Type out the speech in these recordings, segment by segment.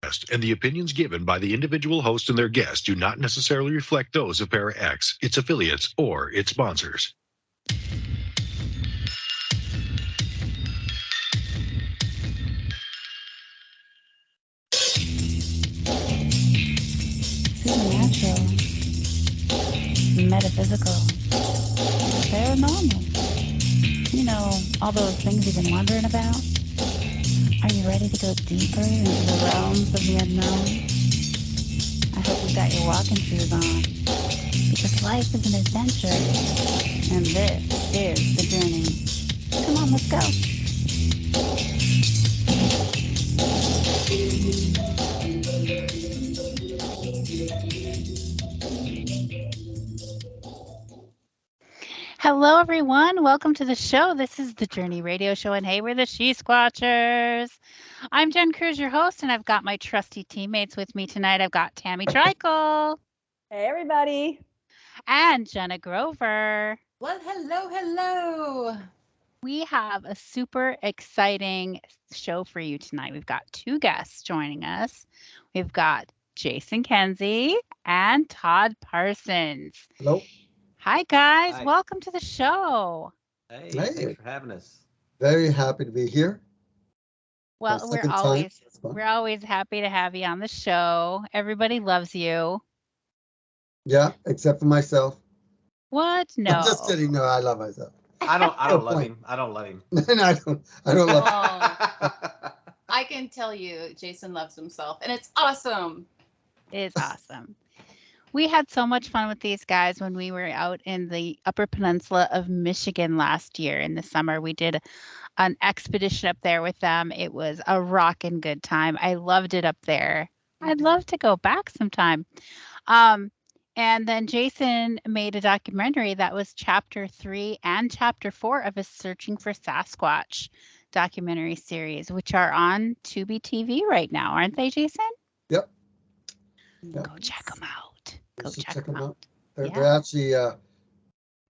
podcast, and the opinions given by the individual host and their guests do not necessarily reflect those of Para X, its affiliates, or its sponsors. Supernatural, metaphysical, paranormal. You know, all those things you've been wondering about? Are you ready to go deeper into the realms of the unknown? I hope you've got your walking shoes on, because life is an adventure, and this is the journey. Come on, let's go. Hello, everyone. Welcome to the show. This is the Journey Radio Show, and hey, we're the She-Squatchers. I'm Jen Cruz, your host, and I've got my trusty teammates with me tonight. I've got Tammy Trickle. Hey, everybody. And Jenna Grover. Well, hello. We have a super exciting show for you tonight. We've got two guests joining us. We've got Jason Kenzie and Todd Parsons. Hello. Hi, guys. Hi. Welcome to the show. Hey, Hey. thanks for having us. Very happy to be here. Well, The second time. It's fun. we're always happy to have you on the show. Everybody loves you. Yeah, except for myself. What? No. I'm just kidding. No, I love myself. I don't Good love point. him. I don't love him. And I don't love. Oh, I can tell you, Jason loves himself, and it's awesome. It is awesome. We had so much fun with these guys when we were out in the Upper Peninsula of Michigan last year in the summer. We did an expedition up there with them. It was a rockin' good time. I loved it up there. I'd love to go back sometime. And then Jason made a documentary that was chapter 3 and chapter 4 of his Searching for Sasquatch documentary series, which are on TubiTV right now, aren't they, Jason? Yep. Go check them out. You Go should check check them them out. out. They're Yeah. actually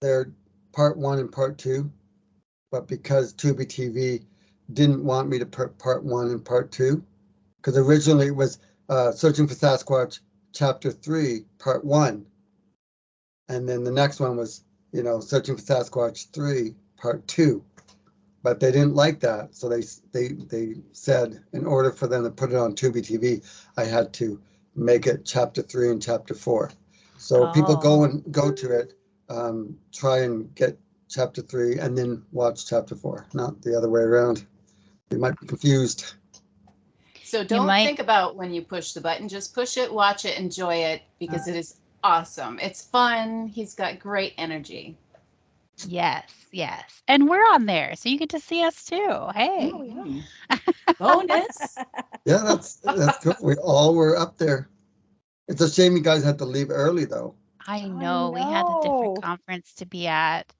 they're part 1 and part 2, but because Tubi TV didn't want me to put part 1 and part 2, because originally it was Searching for Sasquatch chapter 3 part 1, and then the next one was Searching for Sasquatch 3 part 2, but they didn't like that, so they said in order for them to put it on Tubi TV, I had to make it chapter 3 and chapter 4. So people go to it, try and get chapter 3 and then watch chapter 4, not the other way around. You might be confused. So don't think about when you push the button. Just push it, watch it, enjoy it, because it is awesome. It's fun. He's got great energy. Yes. And we're on there, so you get to see us too. Hey. Oh, yeah. Bonus. Yeah, that's cool. We all were up there. It's a shame you guys had to leave early though. I know. We had a different conference to be at.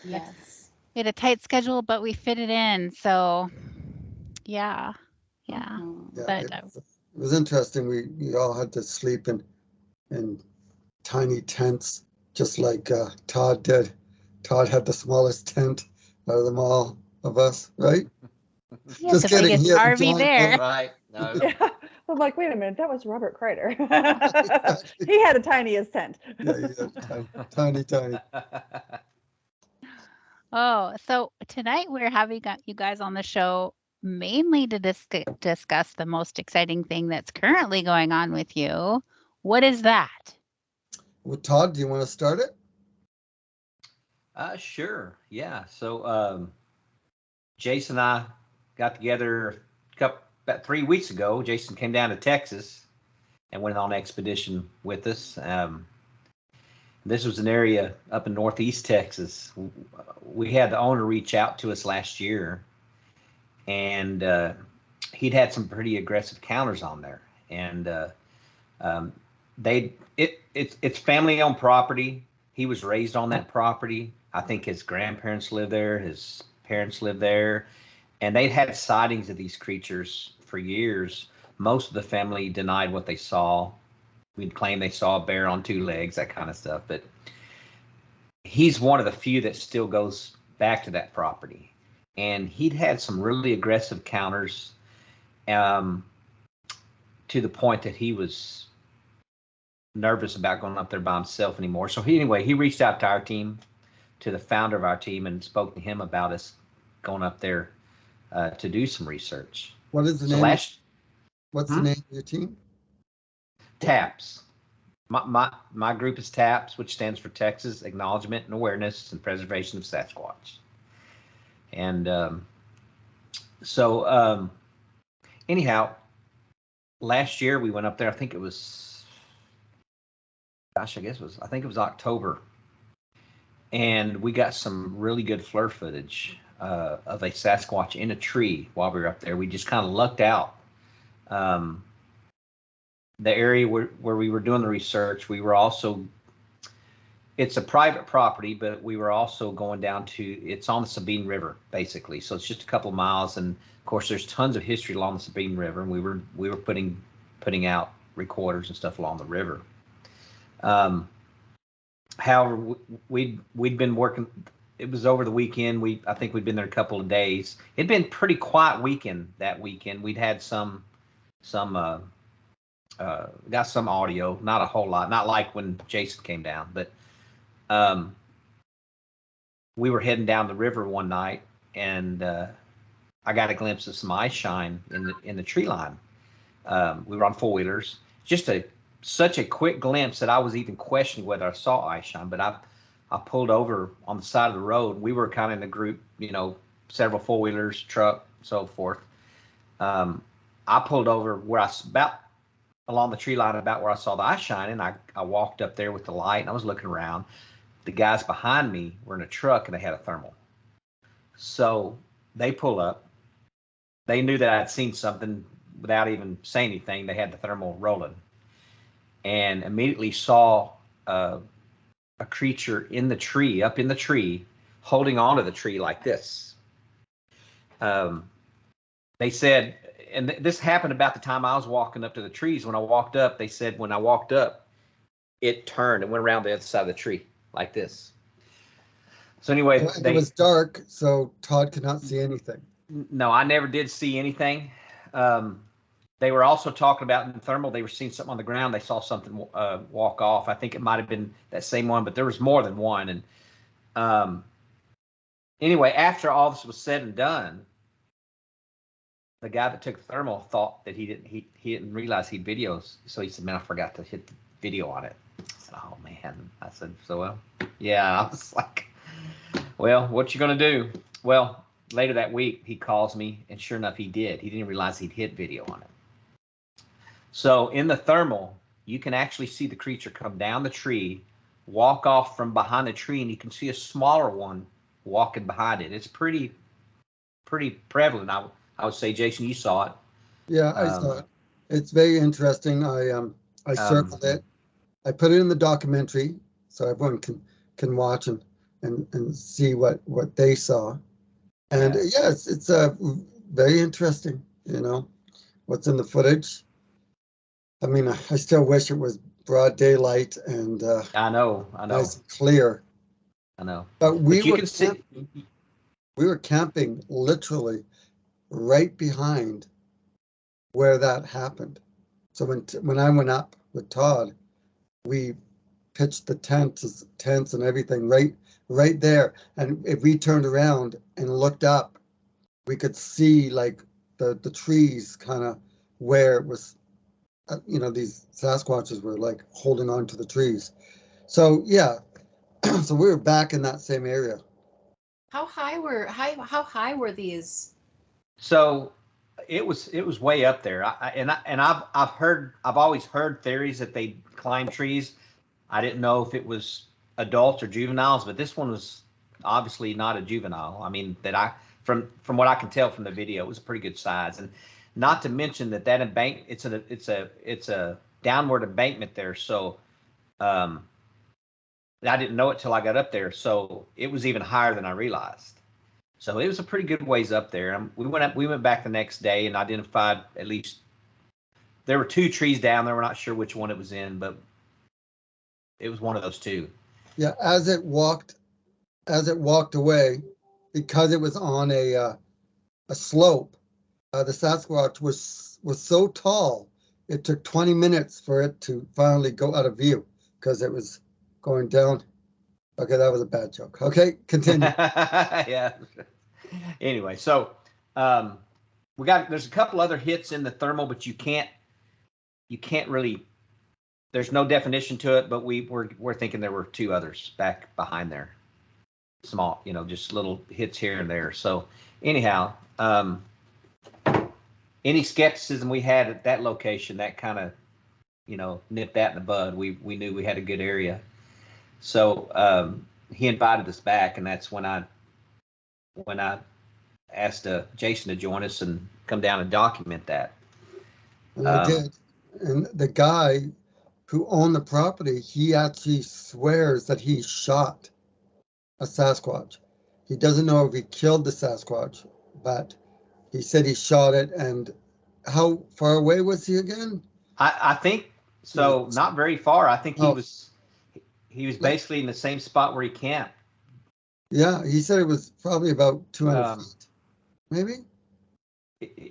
Yes. We had a tight schedule, but we fit it in. So, yeah. Yeah, But it was interesting. We all had to sleep in tiny tents, just like Todd did. Todd had the smallest tent out of them all of us, right? he had the biggest RV there. Right. No. Yeah. I'm like, wait a minute, that was Robert Kreider. He had the tiniest tent. Yeah, tiny. Oh, so tonight we're having you guys on the show mainly to discuss the most exciting thing that's currently going on with you. What is that? Well, Todd, do you want to start it? Sure. Yeah. So Jason and I got together about 3 weeks ago. Jason came down to Texas and went on an expedition with us. This was an area up in northeast Texas. We had the owner reach out to us last year, and he'd had some pretty aggressive counters on there. And it's family-owned property. He was raised on that property. I think his grandparents lived there, his parents lived there, and they'd had sightings of these creatures for years. Most of the family denied what they saw. We'd claim they saw a bear on 2 legs, that kind of stuff. But he's one of the few that still goes back to that property. And he'd had some really aggressive counters. To to the point that he was nervous about going up there by himself anymore. So he reached out to our team, to the founder of our team, and spoke to him about us going up there to do some research. What is the name? What's the name of your team? TAPS. My group is TAPS, which stands for Texas Acknowledgement and Awareness and Preservation of Sasquatch. And anyhow, last year we went up there. I think it was October, and we got some really good FLIR footage of a Sasquatch in a tree while we were up there. We just kind of lucked out. The area where we were doing the research, it's a private property, but we were also going down it's on the Sabine River, basically. So it's just a couple of miles, and of course there's tons of history along the Sabine River, and we were putting out recorders and stuff along the river. However, we'd been working. It was over the weekend. I think we'd been there a couple of days. It'd been pretty quiet weekend that weekend. We'd had got some audio, not a whole lot, not like when Jason came down, but we were heading down the river one night, and I got a glimpse of some ice shine in the tree line. We were on four-wheelers, just such a quick glimpse that I was even questioning whether I saw ice shine, but I pulled over on the side of the road. We were kind of in a group, several four-wheelers, truck, so forth. I pulled over about along the tree line, about where I saw the ice shine, and I walked up there with the light, and I was looking around. The guys behind me were in a truck, and they had a thermal. So they pull up. They knew that I'd seen something without even saying anything. They had the thermal rolling, and immediately saw a creature in the tree, up in the tree, holding onto the tree like this. They said, and this happened about the time I was walking up to the trees. When I walked up, they said when I walked up, it turned and went around the other side of the tree like this. So anyway, it was dark, so Todd could not see anything. No, I never did see anything. They were also talking about in thermal, they were seeing something on the ground. They saw something walk off. I think it might have been that same one, but there was more than one. And anyway, after all this was said and done, the guy that took the thermal thought that he didn't realize he'd videos. So he said, "Man, I forgot to hit the video on it." I said, "Oh man." I said, "So well, yeah." I was like, "Well, what you gonna do?" Well, later that week he calls me, and sure enough, he did. He didn't realize he'd hit video on it. So in the thermal, you can actually see the creature come down the tree, walk off from behind the tree, and you can see a smaller one walking behind it. It's pretty prevalent. I would say, Jason, you saw it. Yeah, I saw it. It's very interesting. I circled it. I put it in the documentary so everyone can watch and see what they saw. And yes, it's very interesting. What's in the footage. I mean, I still wish it was broad daylight and I know, nice and clear. I know. But we were camping literally right behind where that happened. So when I went up with Todd, we pitched the tents and everything right there. And if we turned around and looked up, we could see like the trees kind of where it was, these Sasquatches were like holding on to the trees. So yeah, so we were back in that same area. How high were these? So it was way up there. I've always heard theories that they climb trees. I didn't know if it was adults or juveniles, but this one was obviously not a juvenile. I mean, from what I can tell from the video, it was a pretty good size. And not to mention that embankment, it's a downward embankment there. So I didn't know it till I got up there. So it was even higher than I realized. So it was a pretty good ways up there. We went back the next day and identified at least there were 2 trees down there. We're not sure which one it was in, but it was one of those 2. Yeah, as it walked away, because it was on a slope, the Sasquatch was so tall it took 20 minutes for it to finally go out of view because it was going down. Okay, that was a bad joke. Okay, continue. Yeah. Anyway, so there's a couple other hits in the thermal, but you can't really, there's no definition to it, but we're thinking there were 2 others back behind there. Small, just little hits here and there. So anyhow, any skepticism we had at that location, that kind of, nipped that in the bud. We knew we had a good area. So he invited us back, and that's when I asked Jason to join us and come down and document that. And I did. And the guy who owned the property, he actually swears that he shot a Sasquatch. He doesn't know if he killed the Sasquatch, but he said he shot it. And how far away was he again? I think so, not very far. I think he was basically in the same spot where he camped. Yeah, he said it was probably about 200 feet, maybe.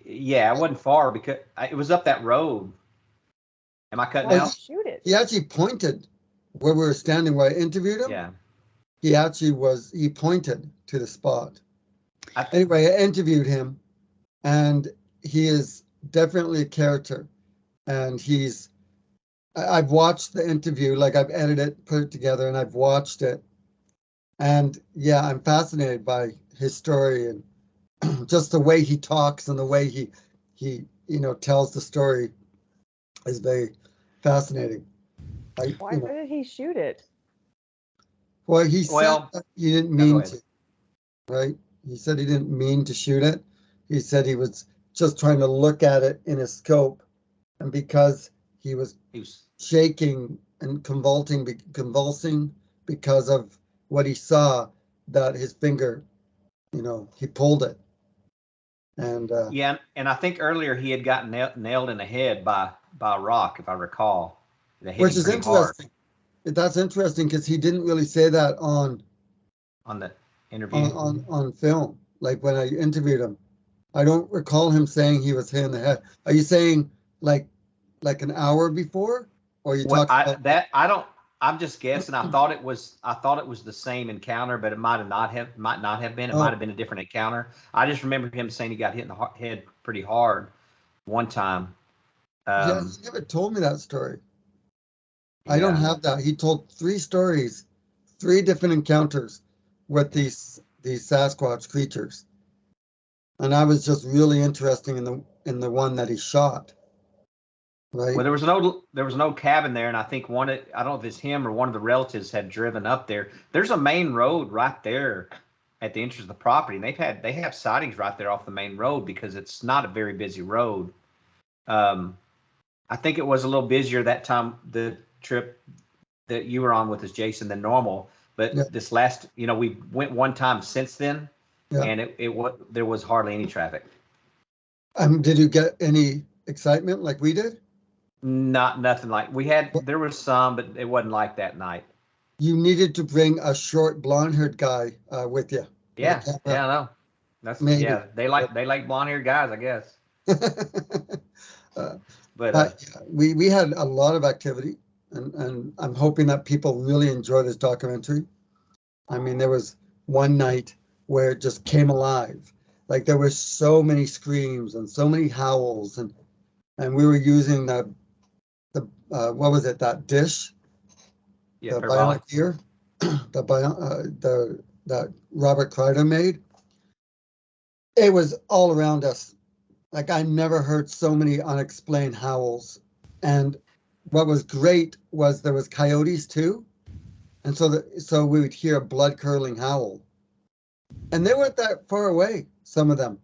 Yeah, it wasn't far because it was up that road. Am I cutting out? Shoot it. He actually pointed where we were standing where I interviewed him. Yeah. He pointed to the spot. Anyway, I interviewed him, and he is definitely a character. And I've watched the interview, like I've edited it, put it together, and I've watched it. And yeah, I'm fascinated by his story and just the way he talks and the way he tells the story is very fascinating. Why did he shoot it? Well, he said that he didn't mean to, right? He said he didn't mean to shoot it. He said he was just trying to look at it in a scope, and because he was shaking and convulsing because of what he saw, that his finger, he pulled it. And yeah, and I think earlier he had gotten nailed in the head by a rock, if I recall. Which is interesting. Hard. That's interesting because he didn't really say that on the interview on film. Like when I interviewed him, I don't recall him saying he was hit in the head. Are you saying like an hour before, or you talking about that? I don't. I'm just guessing. I thought it was the same encounter, but it might not have been. It might have been a different encounter. I just remember him saying he got hit in the head pretty hard one time. Yeah, he never told me that story. I don't have that. He told 3 stories, 3 different encounters with these Sasquatch creatures, and I was just really interested in the one that he shot. Right. Well, there was an old cabin there, and I think I don't know if it's him or one of the relatives had driven up there. There's a main road right there at the entrance of the property, and they have sightings right there off the main road because it's not a very busy road. I think it was a little busier that time, the trip that you were on with us, Jason, than normal. But this last, we went one time since then, and there was hardly any traffic. Did you get any excitement like we did? Nothing like we had. There was some, but it wasn't like that night. You needed to bring a short blonde-haired guy with you. Yeah, I know. That's maybe. Yeah. They like blonde-haired guys, I guess. But we had a lot of activity, and I'm hoping that people really enjoy this documentary. I mean, there was one night where it just came alive. Like there were so many screams and so many howls, and we were using the what was it, that dish? Yeah, the bionic ear, that Robert Kreider made. It was all around us. Like I never heard so many unexplained howls. And what was great was there was coyotes too. And so we would hear a blood curdling howl. And they weren't that far away, some of them.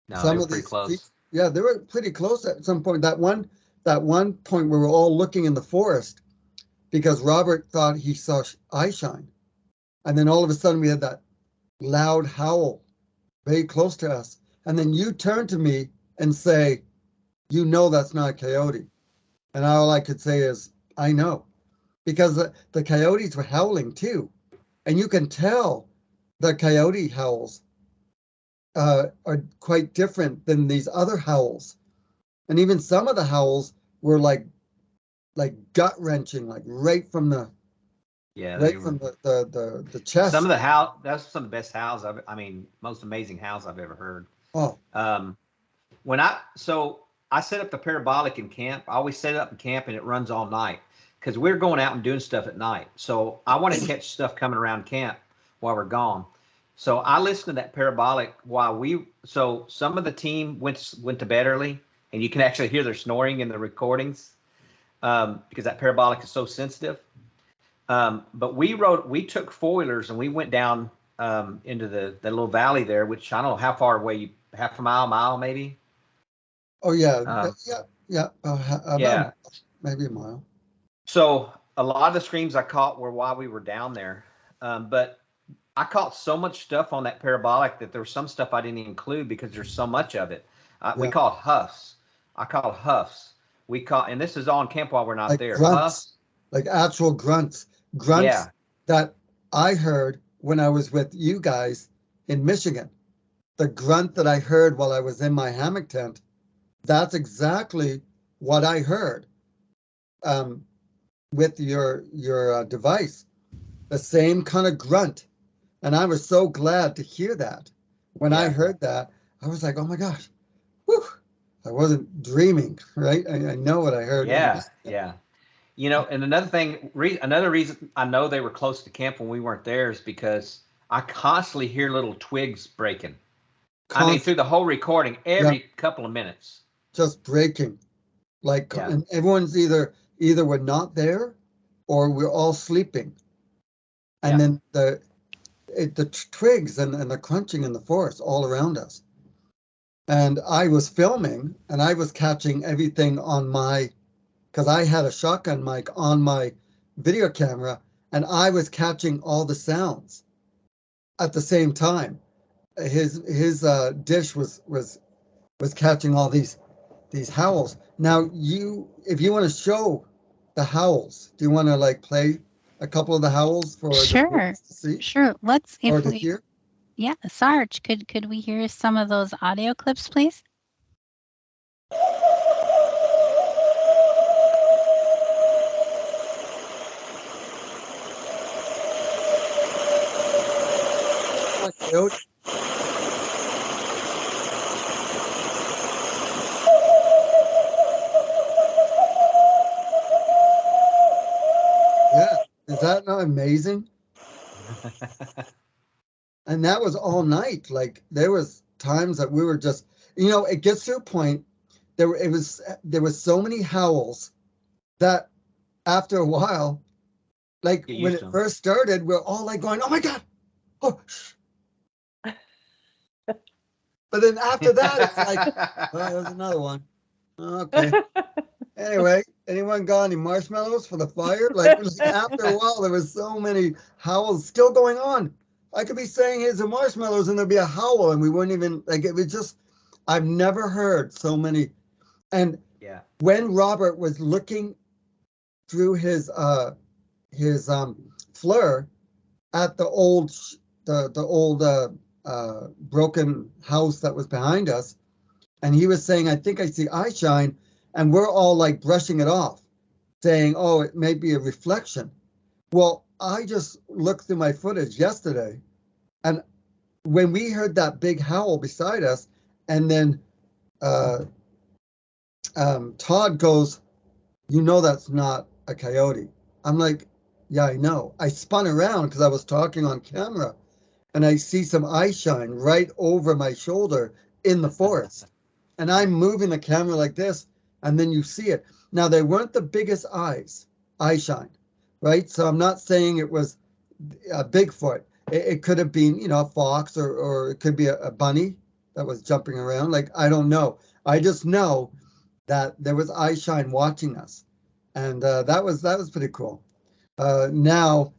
No, they were pretty close. Yeah, they were pretty close at some point. That one point we were all looking in the forest because Robert thought he saw eye shine. And then all of a sudden we had that loud howl very close to us. And then you turn to me and say, that's not a coyote. And all I could say is, I know. Because the coyotes were howling too. And you can tell the coyote howls are quite different than these other howls. And even some of the howls were like gut wrenching, like right from the the chest. That's some of the best howls most amazing howls I've ever heard. Oh. I set up the parabolic in camp. I always set it up in camp and it runs all night because we're going out and doing stuff at night. So I want to catch stuff coming around camp while we're gone. So I listened to that parabolic so some of the team went to bed early, and you can actually hear their snoring in the recordings because that parabolic is so sensitive. But we took four-wheelers and we went down into the little valley there, which I don't know how far away, half a mile maybe. Oh yeah, maybe a mile. So a lot of the screams I caught were while we were down there, but I caught so much stuff on that parabolic that there was some stuff I didn't include because there's so much of it. We caught huffs. I caught huffs. And this is all in camp while we're not there. Grunts, huffs, like actual grunts that I heard when I was with you guys in Michigan. The grunt that I heard while I was in my hammock tent, that's exactly what I heard with your device. The same kind of grunt. And I was so glad to hear that. When I heard that, I was like, oh my gosh, whew. I wasn't dreaming, right? I know what I heard. Yeah. And another reason I know they were close to camp when we weren't there is because I constantly hear little twigs breaking. Through the whole recording, every couple of minutes. Just breaking. And everyone's either we're not there or we're all sleeping. And then the twigs and the crunching in the forest all around us. And I was filming and I was catching everything on because I had a shotgun mic on my video camera and I was catching all the sounds at the same time. His dish was catching all these howls. Now if you want to show the howls, do you want to play a couple of the howls for sure to see? Sure, let's hear? Yeah, Sarge, could we hear some of those audio clips, please? Yeah, is that not amazing? And that was all night. There was times that we were just, it gets to a point there was so many howls that after a while, when it first started, we're all going, oh my God. Oh, shh. But then after that, it's there's another one. Okay. Anyway, anyone got any marshmallows for the fire? After a while, there was so many howls still going on. I could be saying, here's the marshmallows, and there'd be a howl, and we wouldn't even, it was just, I've never heard so many. And when Robert was looking through his FLIR at the old broken house that was behind us, and he was saying, I think I see eye shine, and we're all brushing it off, saying, oh, it may be a reflection. Well, I just looked through my footage yesterday, and when we heard that big howl beside us, and then Todd goes, that's not a coyote. I'm like, yeah, I know. I spun around because I was talking on camera, and I see some eye shine right over my shoulder in the forest. And I'm moving the camera like this, and then you see it. Now, they weren't the biggest eye shine, right? So I'm not saying it was a Bigfoot. It could have been, a fox, or it could be a bunny that was jumping around. I don't know. I just know that there was eye shine watching us. And that was pretty cool. Now,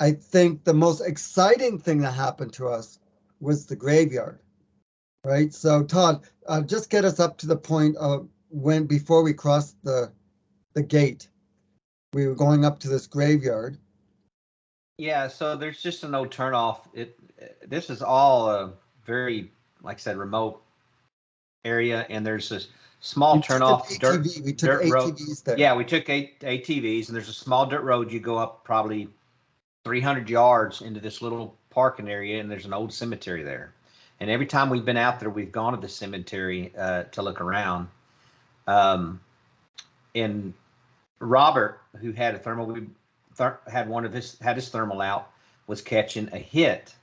I think the most exciting thing that happened to us was the graveyard, right? So, Todd, just get us up to the point of before we crossed the gate. We were going up to this graveyard. Yeah, so there's just a no turn off. This is all a very, like I said, remote area, and there's small We took turnoff an dirt ATV. We took dirt road. ATVs there. Yeah, we took ATVs, and there's a small dirt road. You go up probably 300 yards into this little parking area, and there's an old cemetery there. And every time we've been out there, we've gone to the cemetery to look around. And Robert, who had a thermal, had his thermal out, was catching a hit.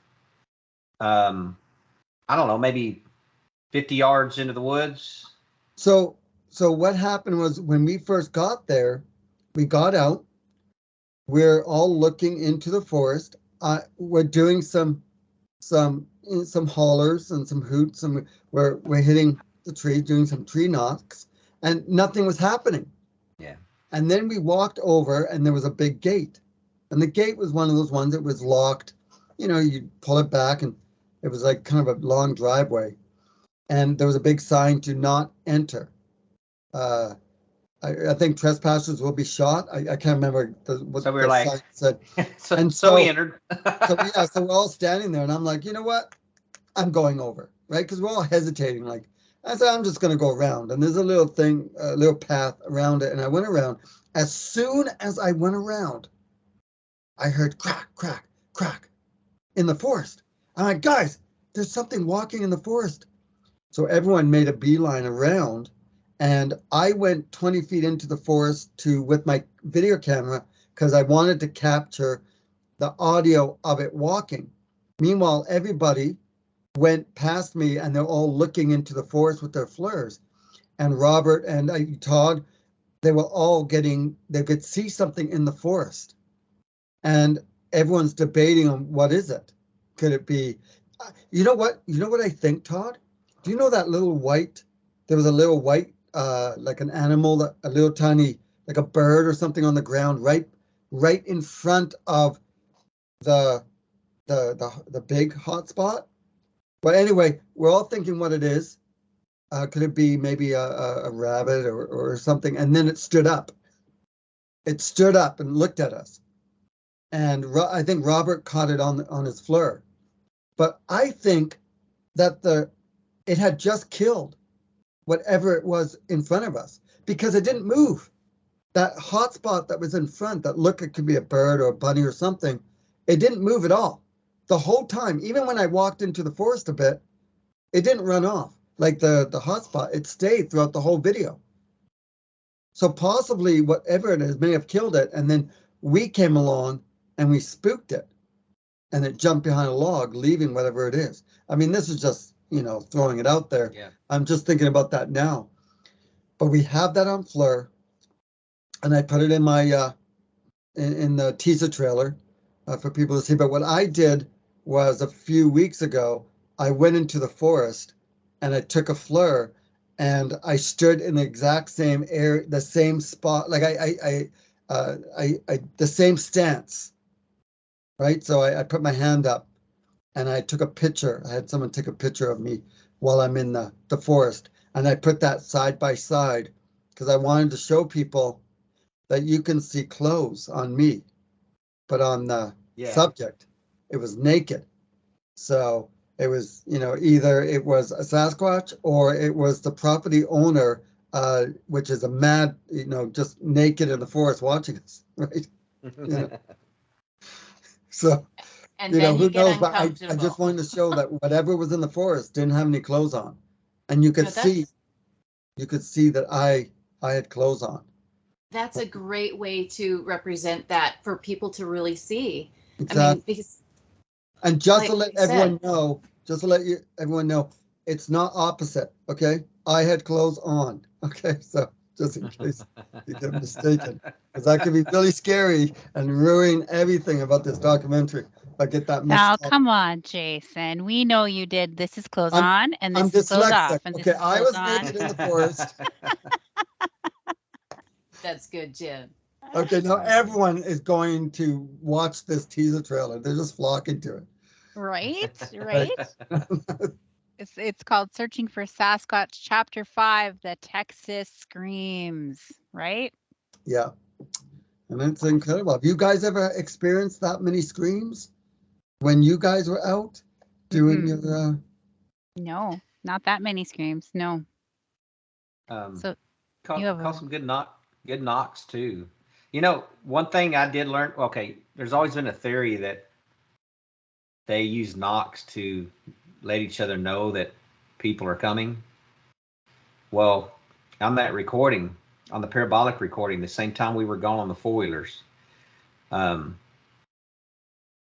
I don't know, maybe 50 yards into the woods. So what happened was when we first got there, we got out. We're all looking into the forest. We're doing some hollers and some hoots, and we're hitting the tree, doing some tree knocks, and nothing was happening. Yeah. And then we walked over, and there was a big gate, and the gate was one of those ones that was locked. You know, you pull it back, and it was like kind of a long driveway, and there was a big sign, "Do not enter." I think trespassers will be shot. I can't remember what So we were the like, sign said. so we entered. So we're all standing there, and I'm like, you know what? I'm going over, right? Because we're all hesitating. Like, I said, I'm just going to go around. And there's a little thing, a little path around it. And I went around. As soon as I went around, I heard crack, crack, crack in the forest. I'm like, guys, there's something walking in the forest. So everyone made a beeline around. And I went 20 feet into the forest with my video camera because I wanted to capture the audio of it walking. Meanwhile, everybody went past me, and they're all looking into the forest with their flares. And Robert and Todd, they were all they could see something in the forest. And everyone's debating on what is it? Could it be? You know what I think, Todd? Do you know that little white? There was a little white, like an animal, a little tiny, like a bird or something on the ground, right in front of the big hot spot. But anyway, we're all thinking what it is. Could it be maybe a rabbit or something? And then it stood up. It stood up and looked at us. And I think Robert caught it on his flare. But I think that it had just killed whatever it was in front of us because it didn't move. That hot spot that was in front that looked, it could be a bird or a bunny or something, it didn't move at all. The whole time, even when I walked into the forest a bit, it didn't run off. Like the hot spot, it stayed throughout the whole video. So possibly whatever it is may have killed it, and then we came along and we spooked it, and it jumped behind a log, leaving whatever it is. I mean, this is just, throwing it out there. Yeah. I'm just thinking about that now. But we have that on Fleur, and I put it in my in the teaser trailer for people to see. But what I did was a few weeks ago, I went into the forest and I took a Fleur and I stood in the exact same area, the same spot, like the same stance, right? So I put my hand up and I took a picture. I had someone take a picture of me while I'm in the forest. And I put that side by side because I wanted to show people that you can see clothes on me, but on the subject, it was naked. So it was, either it was a Sasquatch or it was the property owner, which is a mad, just naked in the forest watching us, right? So, and then who you get knows? But I uncomfortable. just wanted to show that whatever was in the forest didn't have any clothes on, and you could see that I had clothes on. That's a great way to represent that for people to really see. Exactly. I mean, because and just to let everyone know, everyone know, it's not opposite. Okay, I had clothes on. Okay, so just in case you get mistaken, because that could be really scary and ruin everything about this documentary. If I get that messed Now, up. come on, Jason. We know you did. This is clothes on, and this I'm is clothes dyslexic. off. And Okay, this is I was on. naked in the forest. that's good, Jim. Okay, now everyone is going to watch this teaser trailer. They're just flocking to it. Right. It's called Searching for Sasquatch, Chapter 5, The Texas Screams, right? Yeah. And it's incredible. Have you guys ever experienced that many screams when you guys were out doing your... No, not that many screams. No. So caught some good knocks too. You know, one thing I did learn. Okay, there's always been a theory that they use knocks to let each other know that people are coming. Well, on that recording, on the parabolic recording, the same time we were gone on the four-wheelers,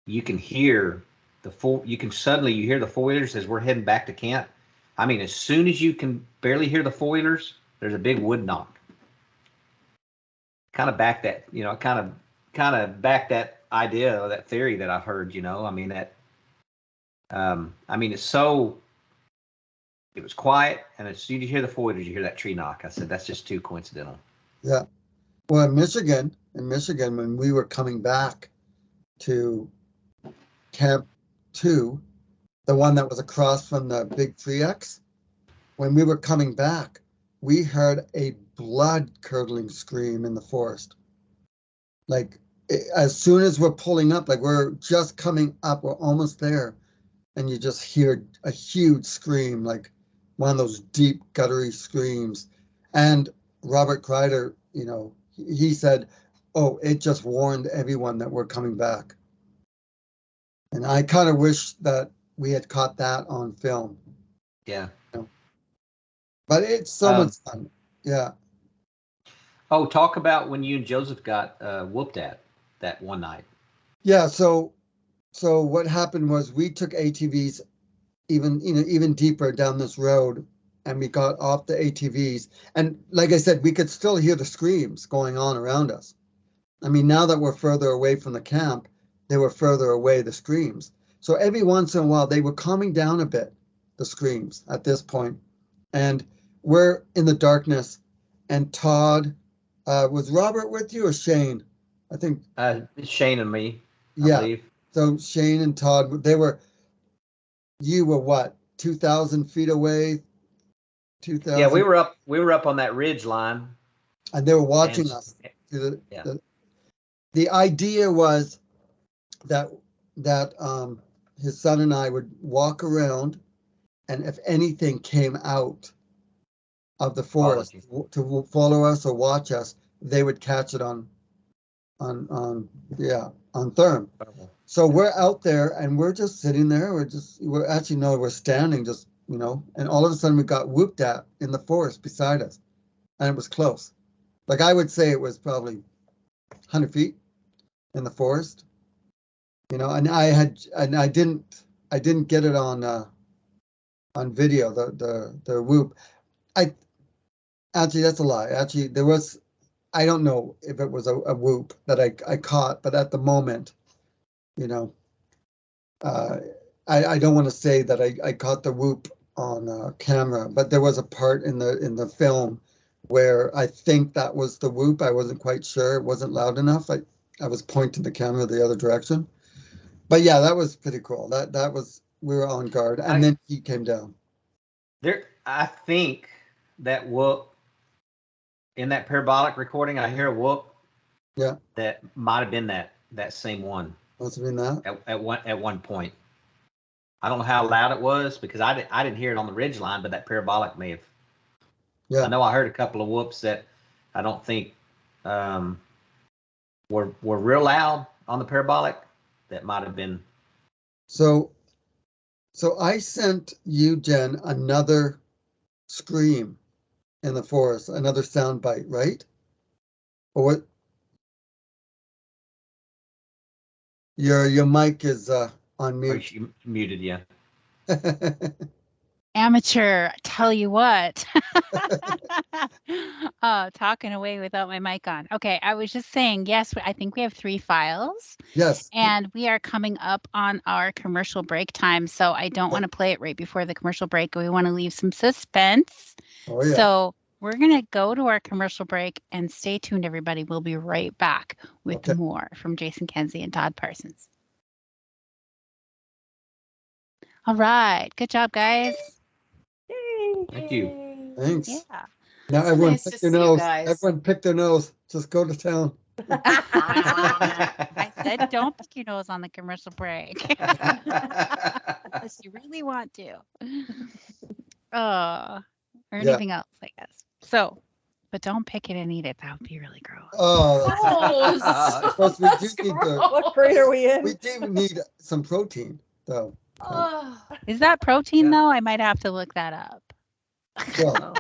you can hear you hear the four-wheelers as we're heading back to camp. I mean, as soon as you can barely hear the four-wheelers, there's a big wood knock. Kind of back that, you know, kind of back that idea or that theory that I've heard, you know. I mean, that, I mean, it was quiet, and as soon as you hear the four-wheelers, you hear that tree knock. I said, that's just too coincidental. Yeah. Well, in Michigan, when we were coming back to Camp 2, the one that was across from the Big 3X, when we were coming back, we heard a blood-curdling scream in the forest. Like, as soon as we're pulling up, like we're just coming up, we're almost there, and you just hear a huge scream, like one of those deep, guttury screams. And Robert Kreider, you know, he said, oh, it just warned everyone that we're coming back. And I kind of wish that we had caught that on film. Yeah. You know? But it's so much fun. Yeah. Oh, talk about when you and Joseph got whooped at that one night. Yeah. So what happened was we took ATVs even deeper down this road, and we got off the ATVs. And like I said, we could still hear the screams going on around us. I mean, now that we're further away from the camp, they were further away, the screams. So every once in a while, they were calming down a bit, the screams at this point. And we're in the darkness, and Todd, was Robert with you or Shane? I think. Shane and me, I believe. So Shane and Todd, you were what, 2,000 feet away? 2,000? Yeah, we were up on that ridge line. And they were watching us. The idea was that his son and I would walk around, and if anything came out of the forest to follow us or watch us, they would catch it on therm. So we're out there and we're just sitting there. We're standing just, you know, and all of a sudden we got whooped at in the forest beside us, and it was close. Like I would say it was probably 100 feet in the forest, you know, and I didn't get it on video, the whoop. Actually, that's a lie. Actually, I don't know if it was a whoop that I caught, but at the moment, you know, I don't want to say that I caught the whoop on camera, but there was a part in the film where I think that was the whoop. I wasn't quite sure. It wasn't loud enough. I was pointing the camera the other direction. But yeah, that was pretty cool. That was, we were on guard, and then he came down. I think that whoop in that parabolic recording, I hear a whoop. Yeah. That might have been that same one. Must have been that. At one point. I don't know how loud it was because I didn't hear it on the ridge line, but that parabolic may have. Yeah. I know I heard a couple of whoops that I don't think were real loud on the parabolic. That might have been. So I sent you, Jen, another scream in the forest, another sound bite, right? Or what? Your mic is on mute. You muted, yeah. Amateur, tell you what. Talking away without my mic on. Okay, I was just saying, yes, I think we have 3 files. Yes. And we are coming up on our commercial break time, so I don't want to play it right before the commercial break. We want to leave some suspense. Oh, yeah. So we're going to go to our commercial break, and stay tuned, everybody. We'll be right back with more from Jason Kenzie and Todd Parsons. All right. Good job, guys. Yay. Thank you. Thanks. Yeah. Now everyone nice pick to their see you nose. guys. Everyone pick their nose. Just go to town. I said don't pick your nose on the commercial break. Unless you really want to. Or anything else, I guess. So, but don't pick it and eat it. That would be really gross. Oh, Of course, we do need What grade are we in? we do need some protein, though. Is that protein Yeah. though? I might have to look that up. Well,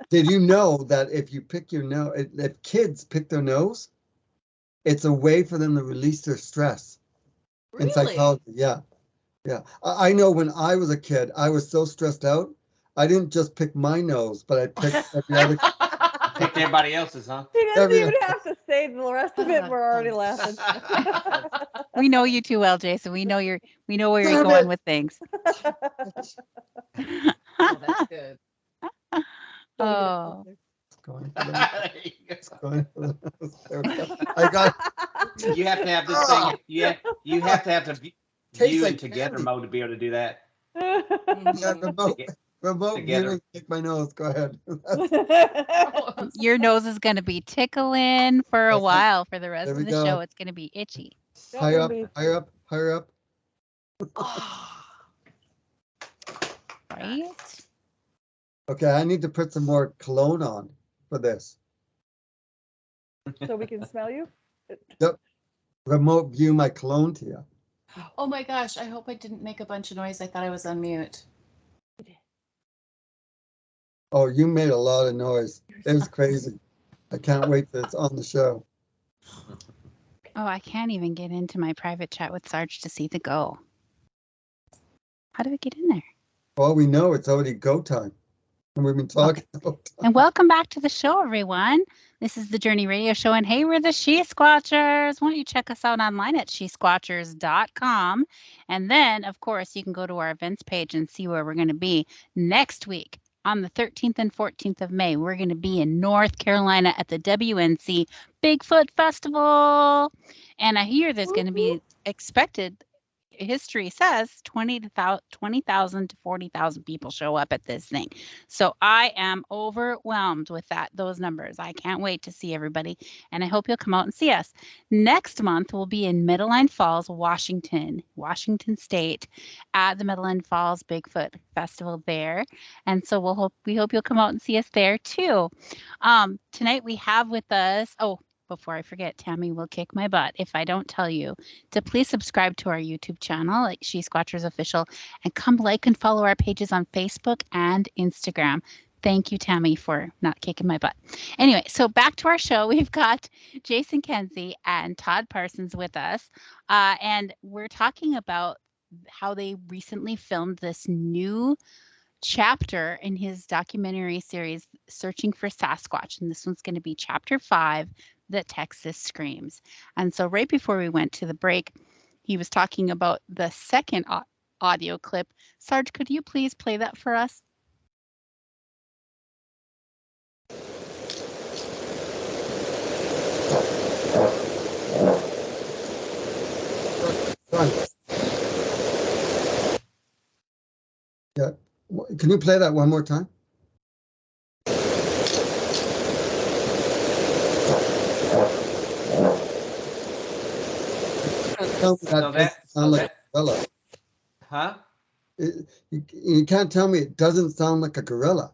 did you know that if you pick your nose, if kids pick their nose, it's a way for them to release their stress. In Really? psychology, yeah. I know when I was a kid, I was so stressed out, I didn't just pick my nose, but I picked every other. Picked everybody else's, huh? He doesn't Every- even have to say the rest of it. We're already laughing. We know you too well, Jason. We know where you're Damn going it. with things. Oh, that's good. Oh. It's going for the- it's going for the nose. There we go. I got You have to have this thing. You have to have the Tastes view like in together candy. mode to be able to do that. yeah, Mhm. remote Together. viewing. Pick my nose. Go ahead. Your nose is going to be tickling for a Okay. while. For the rest There of we the go. show, it's going to be itchy. Higher up, higher up, higher up. Right? Okay, I need to put some more cologne on for this. So we can smell you? Remote view my cologne to you. Oh my gosh, I hope I didn't make a bunch of noise. I thought I was on mute. Oh, you made a lot of noise. It was crazy. I can't wait till it's on the show. Oh, I can't even get into my private chat with Sarge to see the go. How do I get in there? Well, we know it's already go time. And we've been talking about time. And welcome back to the show, everyone. This is the Journey Radio Show, and hey, we're the She-Squatchers. Why don't you check us out online at She-Squatchers.com? And then, of course, you can go to our events page and see where we're going to be next week. On the 13th and 14th of May, we're going to be in North Carolina at the WNC Bigfoot Festival. And I hear there's going to be expected, history says 20,000 to 40,000 people show up at this thing. So I am overwhelmed with those numbers. I can't wait to see everybody, and I hope you'll come out and see us. Next month we'll be in Meadowline Falls, Washington State, at the Meadowline Falls Bigfoot Festival there, and so we hope you'll come out and see us there too. Tonight we have with us, before I forget, Tammy will kick my butt if I don't tell you to please subscribe to our YouTube channel, like She-Squatchers Official, and come like and follow our pages on Facebook and Instagram. Thank you, Tammy, for not kicking my butt. Anyway, so back to our show. We've got Jason Kenzie and Todd Parsons with us, and we're talking about how they recently filmed this new chapter in his documentary series, Searching for Sasquatch, and this one's going to be Chapter 5, The Texas Screams. And so right before we went to the break, he was talking about the second audio clip. Sarge, could you please play that for us? Yeah. Can you play that one more time? Tell me that doesn't sound like a gorilla. Huh? You can't tell me it doesn't sound like a gorilla.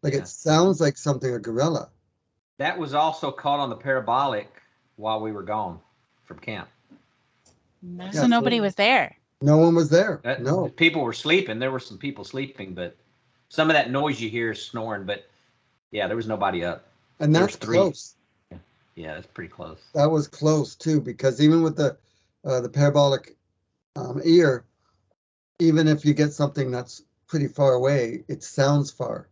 Like Yeah. it sounds like something a gorilla. That was also caught on the parabolic while we were gone from camp. Nice. So nobody was there. No one was there. That- No. People were sleeping. There were some people sleeping, but some of that noise you hear is snoring. But yeah, there was nobody up. And There that's was three. close. Yeah, that's pretty close. That was close too, because even with the parabolic ear, even if you get something that's pretty far away, it sounds far.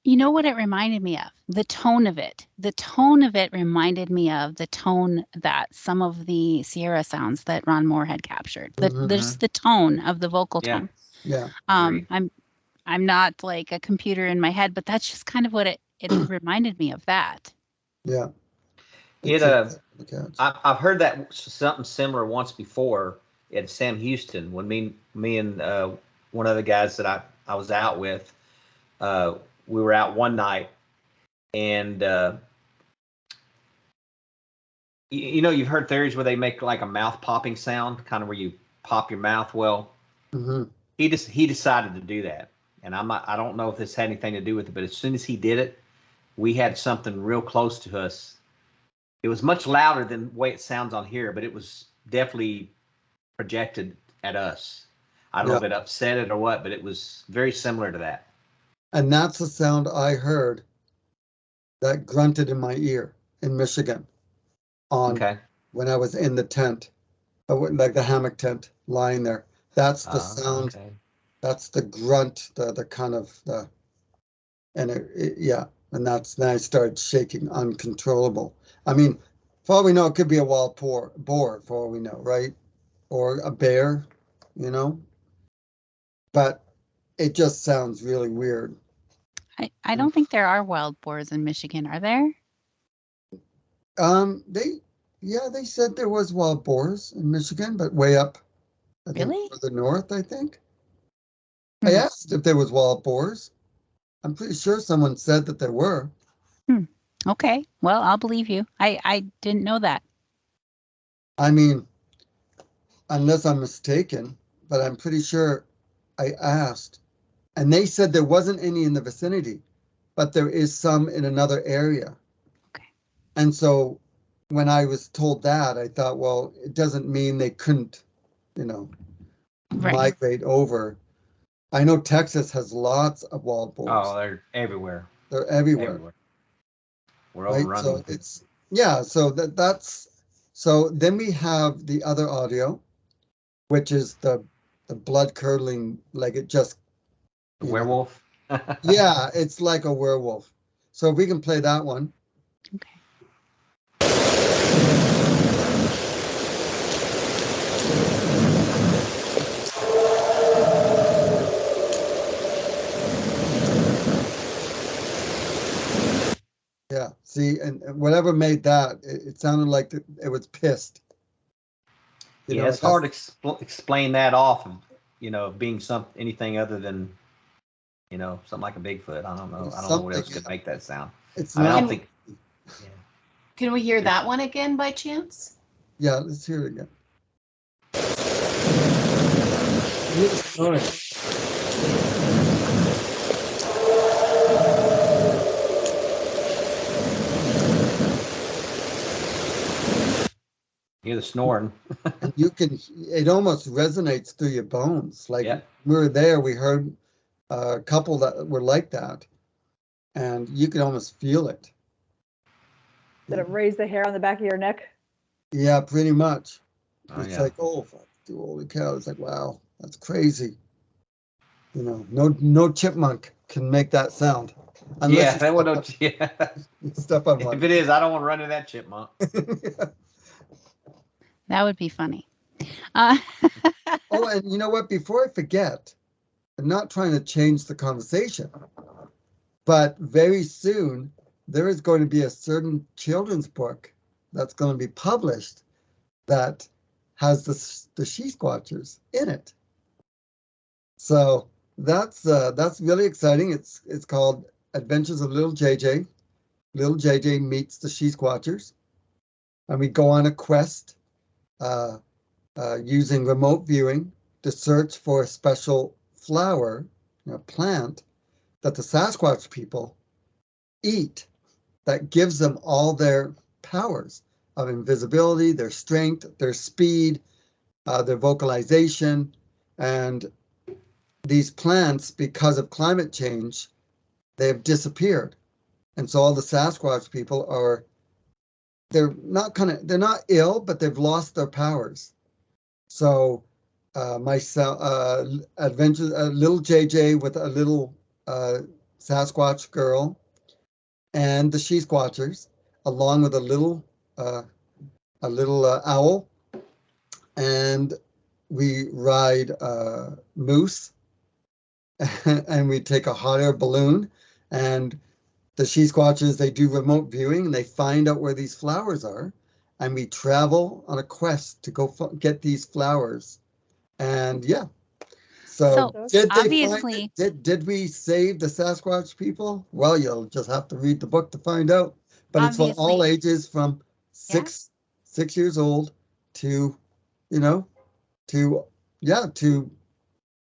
You know what it reminded me of? The tone of it. The tone of it reminded me of the tone that some of the Sierra sounds that Ron Moore had captured. There's the tone of the vocal Yeah. tone. Yeah. Agreed. I'm not like a computer in my head, but that's just kind of what it reminded me of that. Yeah. It Look out. I've heard that something similar once before at Sam Houston when me and one of the guys that I was out with, we were out one night, and you've heard theories where they make like a mouth popping sound, kind of where you pop your mouth. Well, Mhm. he decided to do that, and I don't know if this had anything to do with it, but as soon as he did it, we had something real close to us. It was much louder than the way it sounds on here, but it was definitely projected at us. I don't know if it upset it or what, but it was very similar to that. And that's the sound I heard that grunted in my ear in Michigan when I was in the tent, like the hammock tent lying there. That's the sound. Okay. That's the grunt, the kind of and and then I started shaking uncontrollable. I mean, for all we know, it could be a wild boar, for all we know, right? Or a bear, you know? But it just sounds really weird. I don't think there are wild boars in Michigan, are there? They said there was wild boars in Michigan, but way up, really? Further north, I think. I asked if there was wild boars. I'm pretty sure someone said that there were. Okay, well, I'll believe you. I didn't know that. I mean, unless I'm mistaken, but I'm pretty sure I asked. And they said there wasn't any in the vicinity, but there is some in another area. Okay. And so when I was told that, I thought, well, it doesn't mean they couldn't, migrate over. I know Texas has lots of wild boars. Oh, they're everywhere. They're everywhere. We're overrunning. So that's so then we have the other audio, which is the blood curdling, like it just werewolf. Yeah, it's like a werewolf. So if we can play that one. Okay. Yeah, see, and whatever made that, it sounded like it was pissed. It's hard to explain that off of, being anything other than, something like a Bigfoot. I don't know. I don't know what else could make that sound. I don't think. Yeah. Can we hear that one again by chance? Yeah, let's hear it again. Hear the snoring. And it almost resonates through your bones. Like we were there, we heard a couple that were like that, and you could almost feel it. Did it raise the hair on the back of your neck? Yeah, pretty much. It's like, oh, holy cow. It's like, wow, that's crazy. No chipmunk can make that sound. That would no. Stuff on one. If it is, I don't want to run into that chipmunk. That would be funny. Oh, and you know what? Before I forget, I'm not trying to change the conversation, but very soon there is going to be a certain children's book that's going to be published that has the She-Squatchers in it. So that's really exciting. It's called Adventures of Little JJ. Little JJ meets the She-Squatchers, and we go on a quest using remote viewing to search for a special flower, plant that the Sasquatch people eat that gives them all their powers of invisibility, their strength, their speed, their vocalization. And these plants, because of climate change, they have disappeared. And so all the Sasquatch people they're not ill, but they've lost their powers. So myself, little JJ with a little Sasquatch girl, and the She-Squatchers, along with a little owl, and we ride moose, and we take a hot air balloon, and the She-Squatchers, they do remote viewing, and they find out where these flowers are, and we travel on a quest to go get these flowers. And so did they obviously did we save the Sasquatch people? Well, you'll just have to read the book to find out. But it's for all ages from six years old to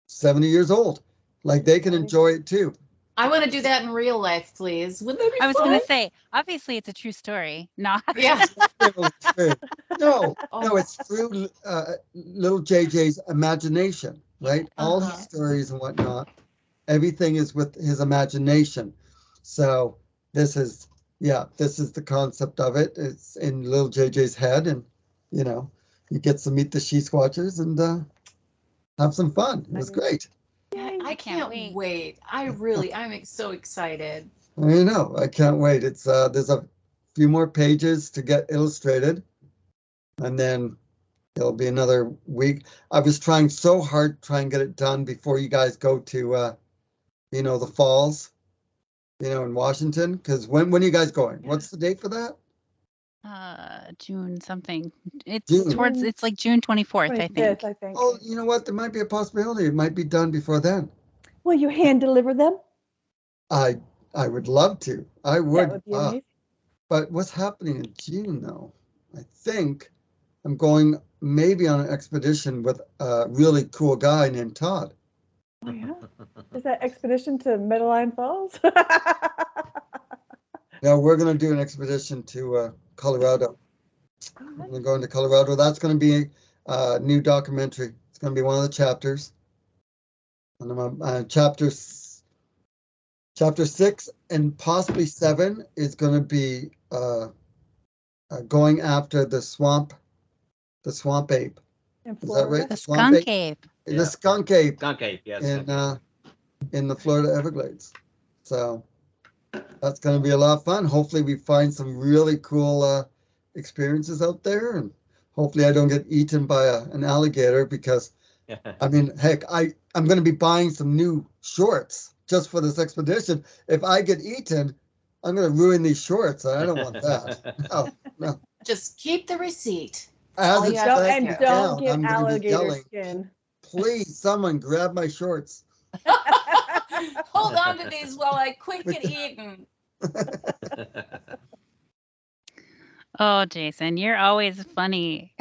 70 years old. Like they can enjoy it too. I want to do that in real life, please. Wouldn't that be I was fun? going to say, obviously it's a true story. Not. Yeah. No, Oh. it's through little JJ's imagination, right? All his stories and whatnot, everything is with his imagination. So this is the concept of it. It's in little JJ's head, and you know, he gets to meet the She-Squatchers and have some fun. It was great. I can't wait. I'm so excited. I know. I can't wait. It's there's a few more pages to get illustrated, and then it'll be another week. I was trying so hard to try and get it done before you guys go to the falls, in Washington. Because when are you guys going? What's the date for that? June something. It's June. it's like June 24th, I think. I think. Oh, you know what? There might be a possibility. It might be done before then. Will you hand deliver them? I would love to. I would. That would be amazing. But what's happening in June, though? I think I'm going maybe on an expedition with a really cool guy named Todd. Oh, yeah? Is that expedition to Meadowline Falls? No, we're going to do an expedition to Colorado. We're going to go into Colorado. That's going to be a new documentary. It's going to be one of the chapters. And chapter 6 and possibly 7 is going to be going after the swamp ape. Is that right? The skunk ape. The skunk ape. Skunk ape, yes. In the Florida Everglades. So that's going to be a lot of fun. Hopefully we find some really cool experiences out there, and hopefully I don't get eaten by an alligator, because I mean, heck, I'm going to be buying some new shorts just for this expedition. If I get eaten, I'm going to ruin these shorts. I don't want that. No. Just keep the receipt. As it's laying and down, don't get I'm going to be alligator yelling, skin. please, someone grab my shorts. Hold on to these while I quit get eaten. Oh, Jason, you're always funny.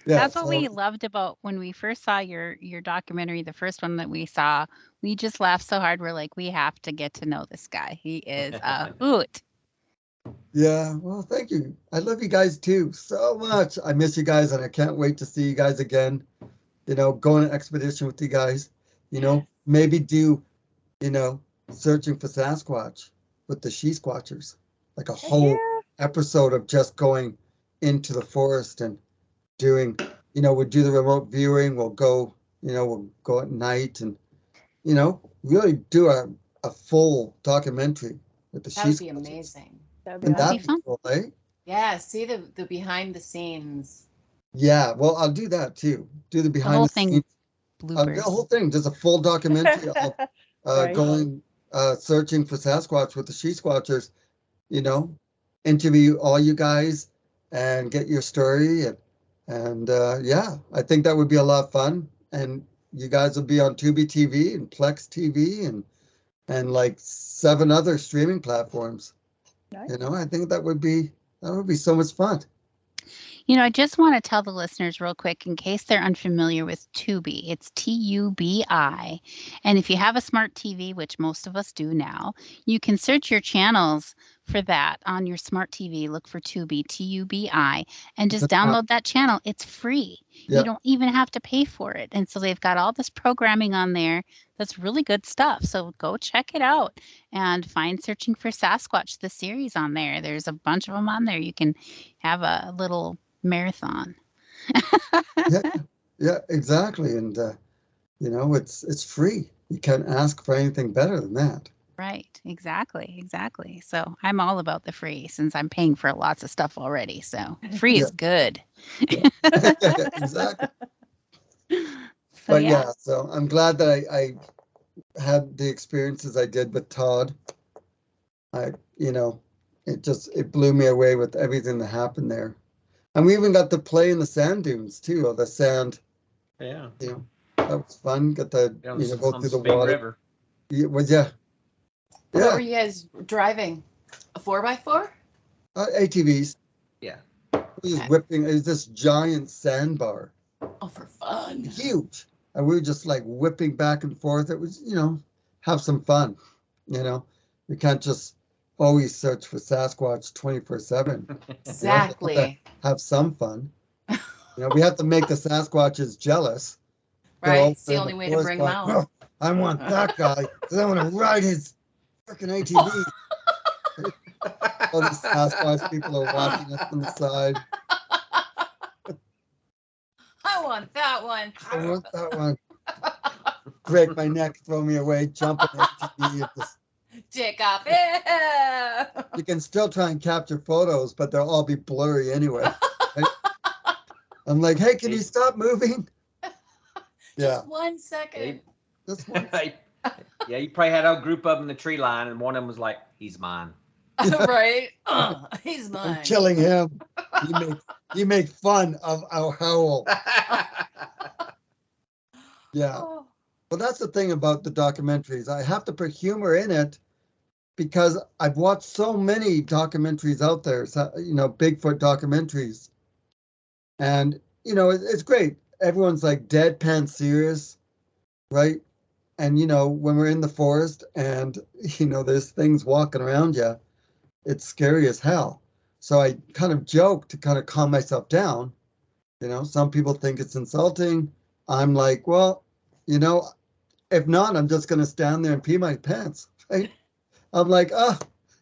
That's what we loved about when we first saw your documentary, the first one that we saw. We just laughed so hard. We're like, we have to get to know this guy. He is a hoot. Yeah, well, thank you. I love you guys too so much. I miss you guys, and I can't wait to see you guys again. Go on an expedition with you guys. Maybe do, searching for Sasquatch with the She-Squatchers, like a whole episode of just going into the forest and doing, we'll do the remote viewing. We'll go at night and, really do a full documentary with the She-Squatchers. That would be amazing. That'd be fun. Cool, eh? Yeah, see the behind the scenes. Yeah, well, I'll do that too. Do the behind the scenes. The whole thing, just a full documentary of going searching for Sasquatch with the She-Squatchers, interview all you guys and get your story. And I think that would be a lot of fun. And you guys will be on TubiTV and Plex TV and like 7 other streaming platforms. Nice. I think that would be so much fun. I just want to tell the listeners real quick, in case they're unfamiliar with Tubi, it's TUBI. And if you have a smart TV, which most of us do now, you can search your channels for that on your smart TV. Look for Tubi, TUBI, and just download that channel. It's free. Yeah. You don't even have to pay for it. And so they've got all this programming on there that's really good stuff. So go check it out and find Searching for Sasquatch, the series on there. There's a bunch of them on there. You can have a little marathon. yeah, exactly. And it's free. You can't ask for anything better than that. Right, exactly. So I'm all about the free, since I'm paying for lots of stuff already. So free is good. Yeah, exactly. So I'm glad that I had the experiences I did with Todd. It blew me away with everything that happened there. And we even got to play in the sand dunes too, or the sand. Yeah. That was fun. Got to go through the water. River. What were you guys driving? A 4x4? ATVs. Yeah. It was whipping. It was this giant sandbar. Oh, for fun. Huge. and we were just like whipping back and forth. It was, have some fun, You can't just always search for Sasquatch 24/7. Exactly. Have some fun. We have to make the Sasquatches jealous. Right. It's the only way to bring them out. "Oh, I want that guy because I want to ride his freaking ATV." All the Sasquatch people are watching us on the side. I want that one. I want that one. Break my neck, throw me away, jump in the ATV. And just... Dick up. Yeah. You can still try and capture photos, but they'll all be blurry anyway. Right? I'm like, hey, can you stop moving? Just 1 second. Just one. Yeah, you probably had a group of them in the tree line, and one of them was like, "He's mine." Right? He's mine. I'm killing him. You make fun of our howl. Yeah. Oh. Well, that's the thing about the documentaries. I have to put humor in it because I've watched so many documentaries out there, Bigfoot documentaries. And, it's great. Everyone's like deadpan serious, right? And, when we're in the forest and, there's things walking around you, it's scary as hell. So I kind of joke to kind of calm myself down. Some people think it's insulting. I'm like, well, if not, I'm just going to stand there and pee my pants, right? I'm like, oh,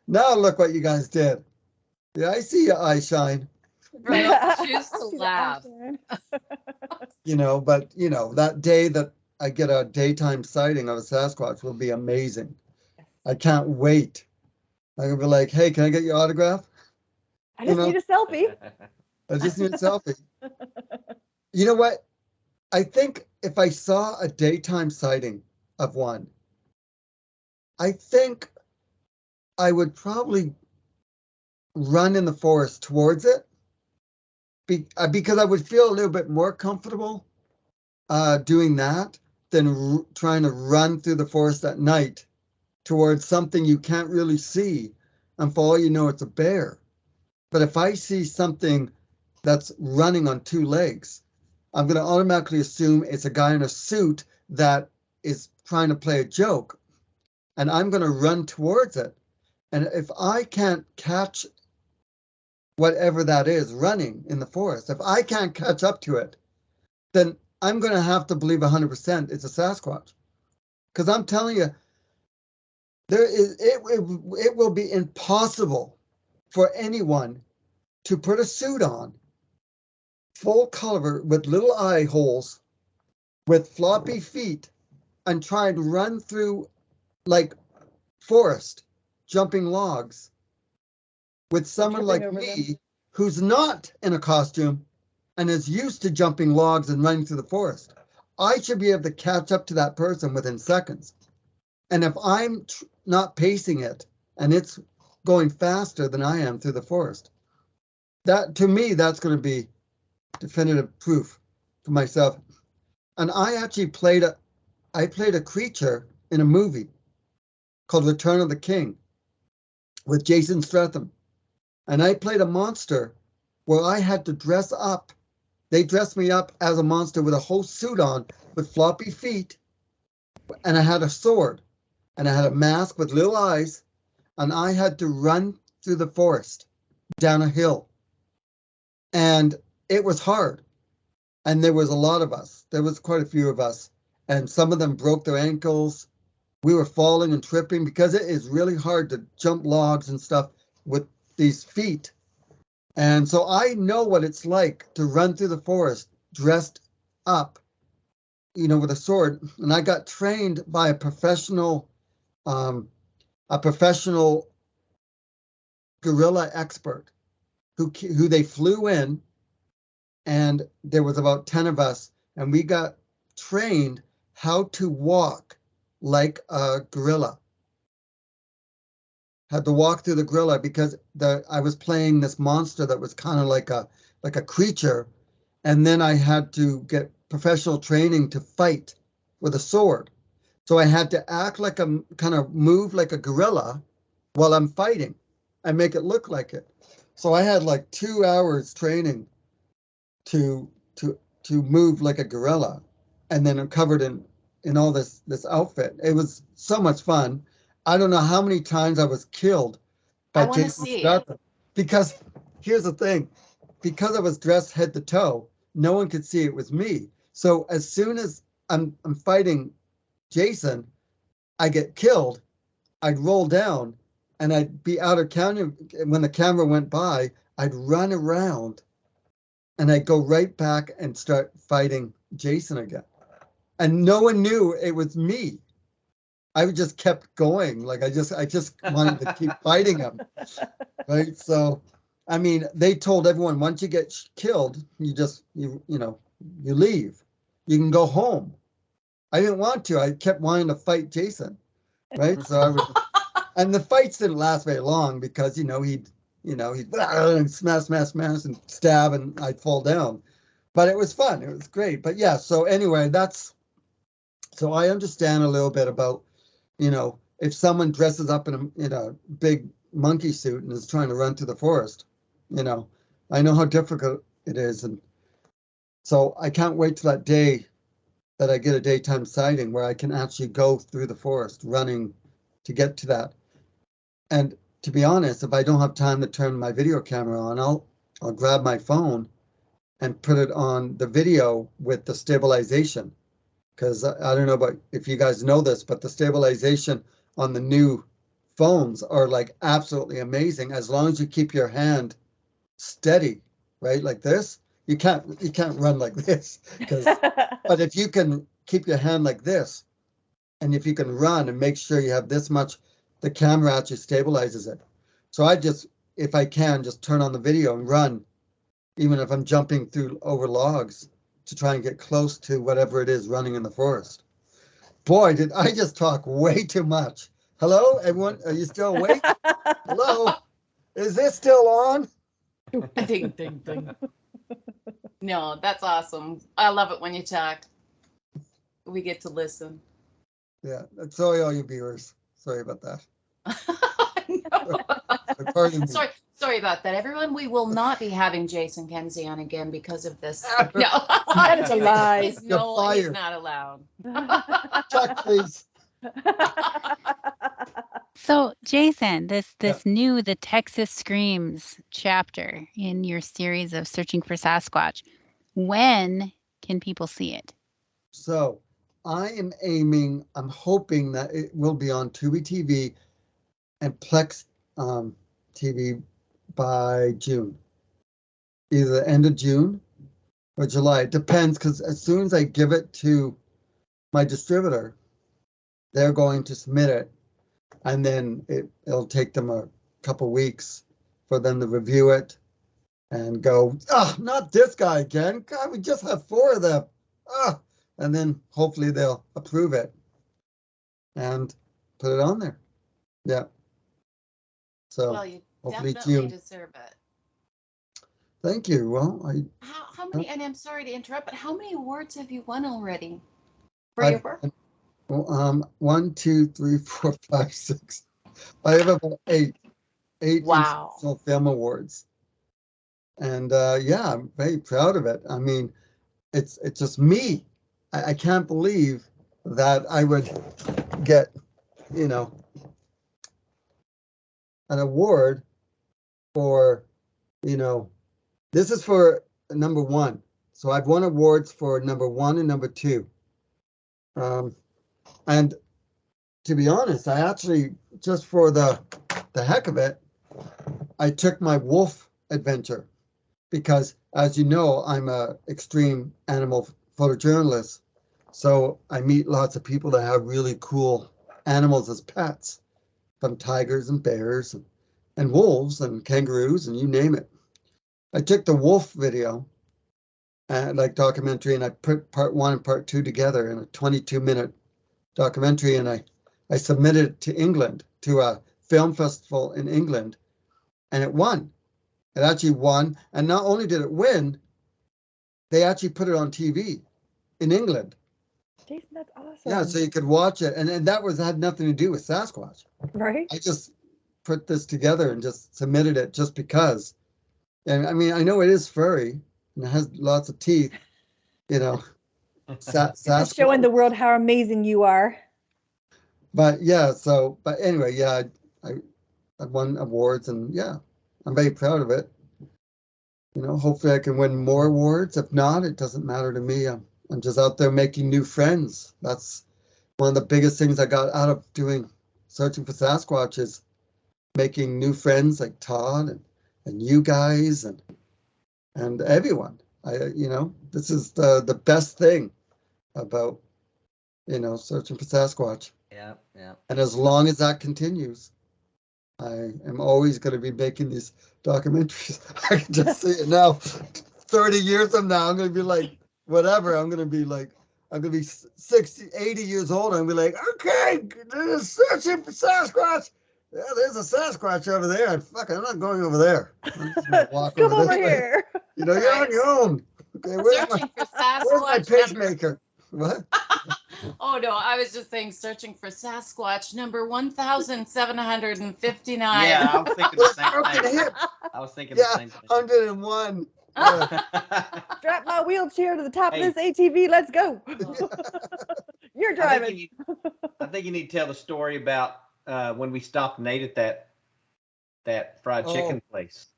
now look what you guys did. Yeah, I see your eye shine. Right. Choose to laugh. But, that day that I get a daytime sighting of a Sasquatch will be amazing. I can't wait. I'm going to be like, hey, can I get your autograph? I just need a selfie. I just need a selfie. You know what? I think if I saw a daytime sighting of one, I think I would probably run in the forest towards it because I would feel a little bit more comfortable doing that than trying to run through the forest at night towards something you can't really see, and for all you know, it's a bear. But if I see something that's running on two legs, I'm going to automatically assume it's a guy in a suit that is trying to play a joke, and I'm going to run towards it. And if I can't catch whatever that is running in the forest, if I can't catch up to it, then I'm going to have to believe 100% it's a Sasquatch. Because I'm telling you, it will be impossible for anyone to put a suit on, full color with little eye holes, with floppy feet, and try to run through like forest, jumping logs, with someone like me who's not in a costume and is used to jumping logs and running through the forest. I should be able to catch up to that person within seconds. And if I'm not pacing it and it's going faster than I am through the forest, that to me, that's going to be definitive proof for myself. And I actually played a creature in a movie called Return of the King with Jason Statham. And I played a monster where I had to dress up. They dressed me up as a monster with a whole suit on with floppy feet. And I had a sword and I had a mask with little eyes. And I had to run through the forest down a hill. And it was hard. And there was a lot of us. There was quite a few of us. And some of them broke their ankles. We were falling and tripping because it is really hard to jump logs and stuff with these feet. And so I know what it's like to run through the forest dressed up, with a sword. And I got trained by a professional guerrilla expert who they flew in, and there was about 10 of us, and we got trained how to walk like a gorilla. Had to walk through the gorilla because I was playing this monster that was kind of like a creature, and then I had to get professional training to fight with a sword. So I had to act like a kind of move like a gorilla while I'm fighting and make it look like it. So I had like 2 hours training to move like a gorilla. and then I'm covered in all this outfit. It was so much fun. I don't know how many times I was killed by Jason Scarpa, because here's the thing, because I was dressed head to toe, no one could see it was me. So as soon as I'm fighting Jason, I get killed, I'd roll down and I'd be out of camera. When the camera went by, I'd run around and I'd go right back and start fighting Jason again. And no one knew it was me. I just kept going. Like I just wanted to keep fighting him. Right. So, I mean, they told everyone, once you get killed, you leave. You can go home. I didn't want to. I kept wanting to fight Jason. Right. So I was, and the fights didn't last very long because, he'd smash and stab and I'd fall down. But it was fun. It was great. But yeah, so anyway, so I understand a little bit about, if someone dresses up in a big monkey suit and is trying to run through the forest, I know how difficult it is. And so I can't wait till that day that I get a daytime sighting where I can actually go through the forest running to get to that. And to be honest, if I don't have time to turn my video camera on, I'll grab my phone and put it on the video with the stabilization. Because I don't know about if you guys know this, but the stabilization on the new phones are like absolutely amazing. As long as you keep your hand steady, right, like this, you can't run like this. But if you can keep your hand like this, and if you can run and make sure you have this much, the camera actually stabilizes it. So I just, if I can, just turn on the video and run, even if I'm jumping over logs, to try and get close to whatever it is running in the forest. Boy, did I just talk way too much. Hello, everyone? Are you still awake? Hello? Is this still on? Ding, ding, ding. No, that's awesome. I love it when you talk. We get to listen. Yeah, sorry, all you viewers. Sorry about that. No. Pardon me. Sorry about that, everyone. We will not be having Jason Kenzie on again because of this. No, That is a lie. He's not allowed. Chuck, please. So, Jason, this new The Texas Screams chapter in your series of Searching for Sasquatch, when can people see it? So, I'm hoping that it will be on TubiTV and Plex TV by June. Either the end of June or July. It depends, because as soon as I give it to my distributor, they're going to submit it, and then it'll take them a couple weeks for them to review it and go, not this guy again. God, we just have 4 of them. And then hopefully they'll approve it and put it on there. Yeah. So well, you hopefully definitely June. deserve it. Thank you. Well, how many? And I'm sorry to interrupt, but how many awards have you won already for your work? 1, 2, 3, 4, 5, 6. I have about 8 Wow. International Film Awards, and yeah, I'm very proud of it. I mean, it's just me. I can't believe that I would get, an award for, this is for number 1. So I've won awards for number 1 and number 2. And to be honest, I actually, just for the heck of it, I took my wolf adventure because, as you know, I'm a extreme animal photojournalist. So I meet lots of people that have really cool animals as pets, from tigers and bears and wolves and kangaroos and you name it. I took the wolf video, like documentary, and I put part 1 and part 2 together in a 22-minute documentary, and I submitted it to England, to a film festival in England, and it won. It actually won, and not only did it win, they actually put it on TV in England. Jason, that's awesome. Yeah, so you could watch it, and that had nothing to do with Sasquatch. Right. I just put this together and just submitted it just because. And I mean, I know it is furry and it has lots of teeth, Sasquatch. Showing the world how amazing you are. But yeah, but anyway, yeah, I won awards, and yeah, I'm very proud of it. You know, hopefully I can win more awards. If not, it doesn't matter to me. I'm just out there making new friends. That's one of the biggest things I got out of doing Searching for Sasquatch, is making new friends like Todd and you guys and everyone. You know, this is the best thing about, you know, Searching for Sasquatch. Yeah, yeah. And as long as that continues, I am always going to be making these documentaries. I can just see it now. 30 years from now, I'm going to be like, whatever. I'm going to be 60, 80 years old. I'm going to be like, okay, there's Searching for Sasquatch. Yeah, there's a Sasquatch over there. I'm not going over there. I'm just gonna walk Come over there. here. You know, you're on your own. Okay, where's my pacemaker? What? Oh no, I was just saying searching for Sasquatch number 1759. Yeah, I was thinking the same thing. I was thinking the same thing. 101. Strap my wheelchair to the top of this ATV. Let's go. You're driving. I think you need to tell the story about when we stopped and ate at that fried chicken place.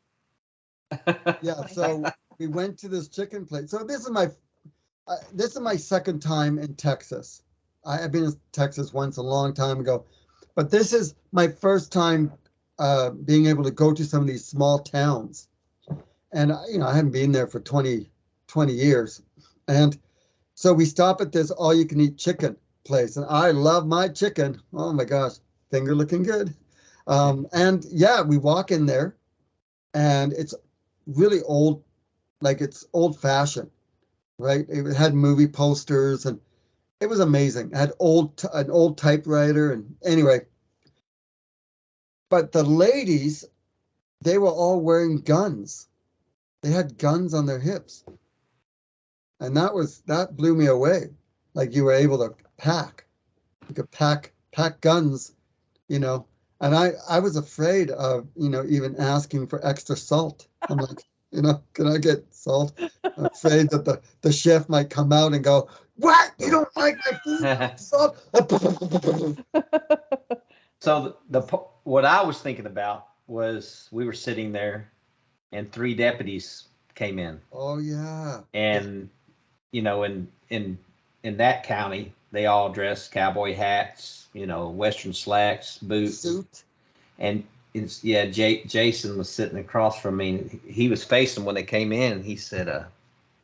Yeah, so we went to this chicken place. So this is my second time in Texas. I've been in Texas once a long time ago, but this is my first time being able to go to some of these small towns. And, you know, I haven't been there for 20 years. And so we stop at this all-you-can-eat chicken place. And I love my chicken. Oh, my gosh. Finger looking good. And, yeah, we walk in there. And it's really old, like it's old-fashioned, right? It had movie posters, and it was amazing. It had an old typewriter. And anyway, but the ladies, they were all wearing guns. They had guns on their hips. And that blew me away. Like, you were able to pack. You could pack guns, you know. And I was afraid of, you know, even asking for extra salt. I'm like, you know, can I get salt? I'm afraid that the chef might come out and go, what? You don't like my food? Salt? So what I was thinking about was we were sitting there and 3 deputies came in. Oh yeah. And you know, in that county, they all dress cowboy hats, you know, Western slacks, boots. Suit. And Jason was sitting across from me. He was facing when they came in, and he said,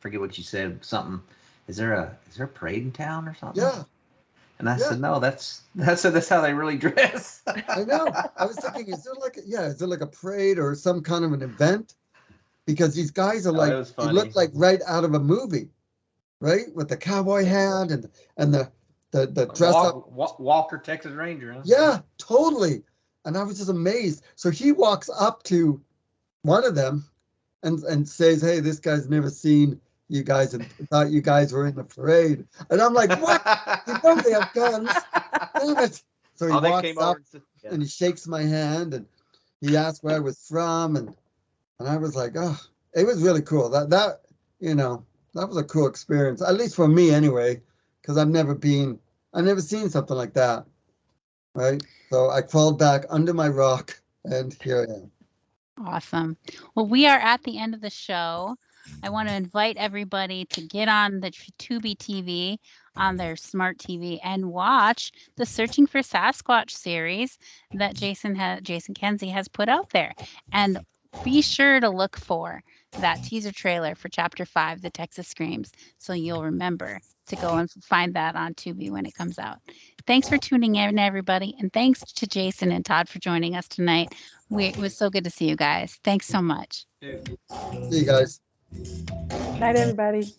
forget what you said, something. Is there a parade in town or something? Yeah. And I said, no, that's how they really dress. I know. I was thinking, is there like a parade or some kind of an event? Because these guys are they look like right out of a movie, right? With the cowboy hat and the dress up. Walker, Texas Ranger. Huh? Yeah, totally. And I was just amazed. So he walks up to one of them and says, hey, this guy's never seen you guys and thought you guys were in the parade. And I'm like, what? You know they have guns. Damn it. So he walks up and he shakes my hand and he asked where I was from. And I was like, oh, it was really cool. That you know, that was a cool experience, at least for me anyway, because I've never seen something like that. Right. So I crawled back under my rock and here I am. Awesome. Well, we are at the end of the show. I want to invite everybody to get on the TubiTV on their smart TV and watch the Searching for Sasquatch series that Jason Kenzie has put out there. And be sure to look for that teaser trailer for Chapter 5, The Texas Screams, so you'll remember to go and find that on Tubi when it comes out. Thanks for tuning in, everybody, and thanks to Jason and Todd for joining us tonight. It was so good to see you guys. Thanks so much. See you guys. Night, everybody.